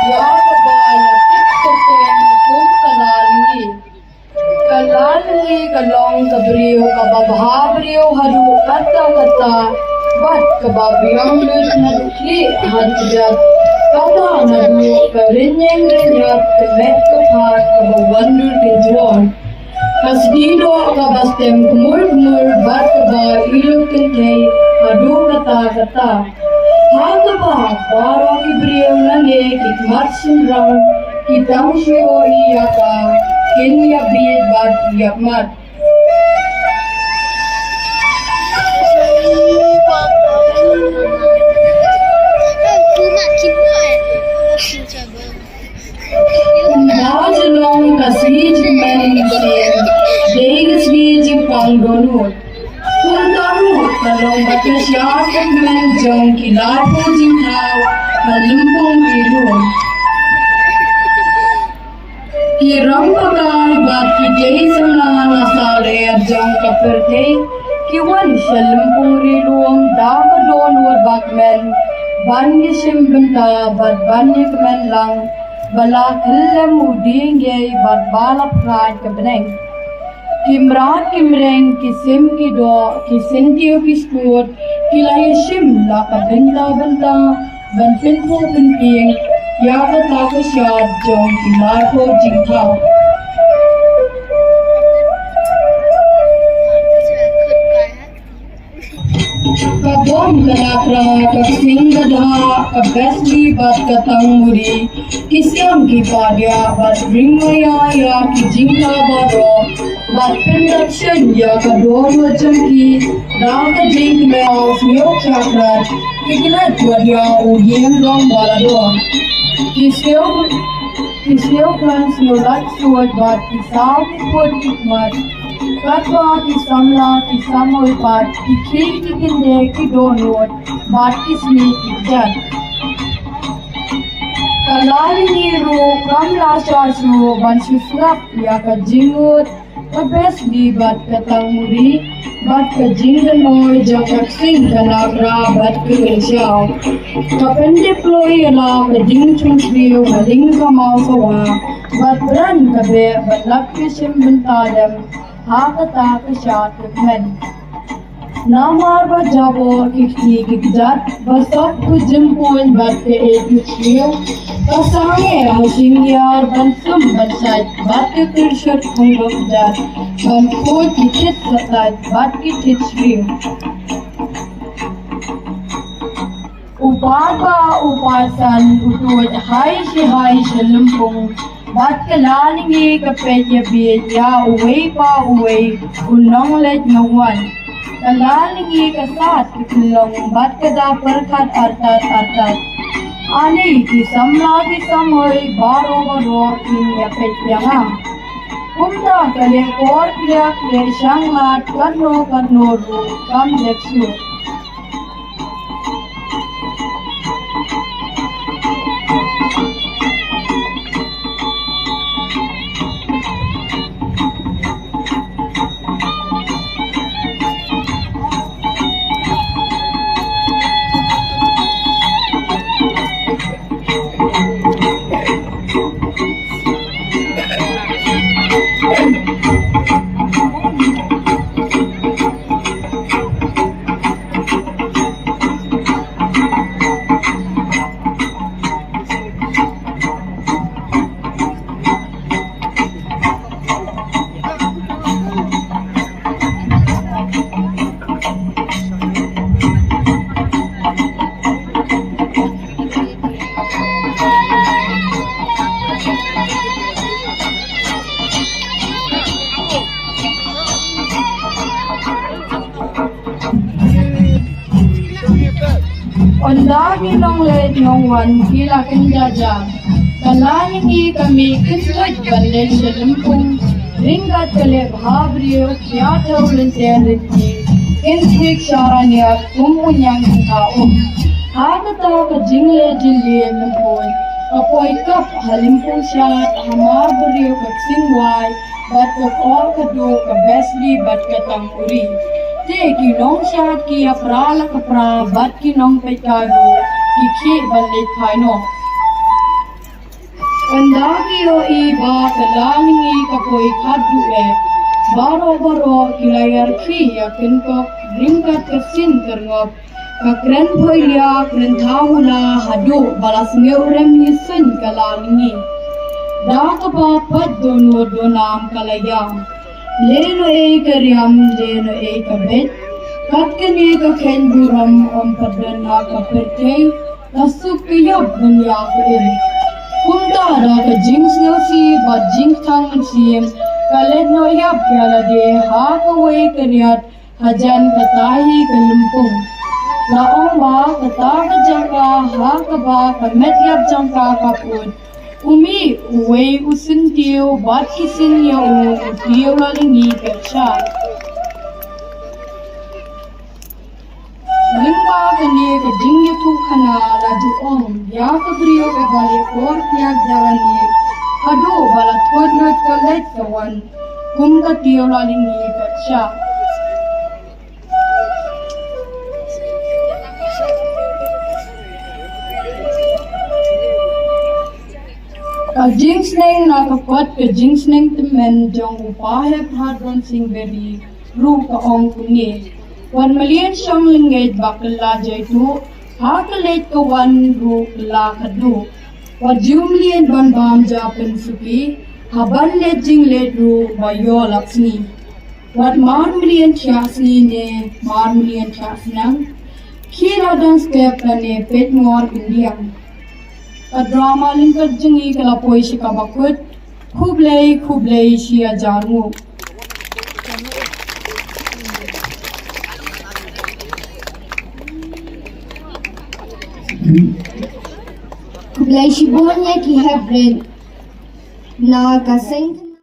ya kebala tiktoken kum kalalini kalong kabriyo kababahabriyo haru kata bat kababiyang lut nadli hadjat kata nadu karinyeng renyat kemet kepat kabawandur kenjuan kasdido kabastem kumur bat kaba iluk kentay hadu kata Hagaba parang ibriyong nane kitmat sinrang kitang siyo iyaka kinya biyad bat iyakmat. Najalong kasij menisir, degas vijing pangdonut. Puntarut kalong batasyakat menjong kilapo jingkaw kalumpong ilong. Kirang pagal bat kijay samlang asale at jong kaperte kiwan siya lumpong rilong dakadon warbakmen bangi simbenta bat bangi kemen lang balak hilam udinggay bat balap rad kebeneng. Kimrat kimreng kisim kido kisintiyo kiskut kilayashim laka benta banpinpo pinping yaka takosyad jong kimarko jingkaw. Kabom kanakra kasing gadha kabesli bat katang muri kisyam ki padya bat ringmaya ya ki jingka baro bat pindat shanya kadon wajam ki raka jing me of yok chakrat kiklat wadya udiyang dong balado kisyo plans nulat suwad bat kisaw kipod kikmat Katwa kisamla kisamoy bat kikil kikinde kidonot bat kisni kikjat. Kalali ro kamla shasu ban shifrap ya kajingut kabes di bat katanguri bat kajinganoy jakak sing kanabra bat kikilsyaw. Kapende ploy ala kajing chungsriyo haling kamaw sawa bat beran kabe bat lakishim bentadam Hakata kasyat kekmen. Namar bajabo kikni kikjat basok kujempun bat ke ekutrio kasange hasing yar bansum bansat bat ke kirsyat hunggok jat ban kod kitit satat bat kitit shriyo. Upaba upasan utod hai lumpung Bat kalalingi kapetya biyaya uway pa uway unong let ngawan. Kalalingi kasat kitlong bat kada perkat artat. Ani kisamoy baro kinya petya nga. Kumta kalekor kya siyang lat karno ru kam leksu. Ondagi nong let nong wan kila kenjaja. Kalalingi kami kiswat bandel sa lumpung. Ringgat kale bhabriyo kya tawlin tenriti. Kinsik syaranya kumunyang kaum. Hagata ka jingle jilye lumpun. Kapoy kap halimpung syat hamar beriyo kaksingway. Bat kakor kado kabesli bat katang uri. Te kinong syat ki aprala kapra bat kinong pekaro kiki balit kaino. Kandaki o iba kalaningi kapoy kadu baro kilayar ki yakin ko ringkat kesin kerngop kakren poya kren tahula hadu balas ngeurem yisun kalaningi dah kapapat dono donam kalayam leno karyam leno kabet katkene ka kenduram padana kapertay tasuk kiyab dunya kain kumta ra ka jinx no si ba jinx thang si kalet no yap kala de ha ka wei karyat hajan katahi kalumpung laong ba kata ka jangka ha ka ba ka met yap jangka kaput umi wei usin tiu bat kisin ya tiu lalingi kechat lingba kani ka jingya tu khana laju om ya ka brio ka bale or tiag jalani adu bala thod not ka let kawan kum ka tiu lalingi kechat jinx neng nakapat ke jinx neng temen jong upahe phadron sing beri ru ka ong kuni 1 million shang linget bakla jaitu hakalet ka 1 ru la khadu wa jumlian ban bam japan suki haban let jing let ru bayo laksmi wat mar million chasni ne mar million chasnang khira dan step ne pet mor india drama linkar jingi kala poisi ka bakut khublei shia jaru khublei shibonya ki hebren na ka seng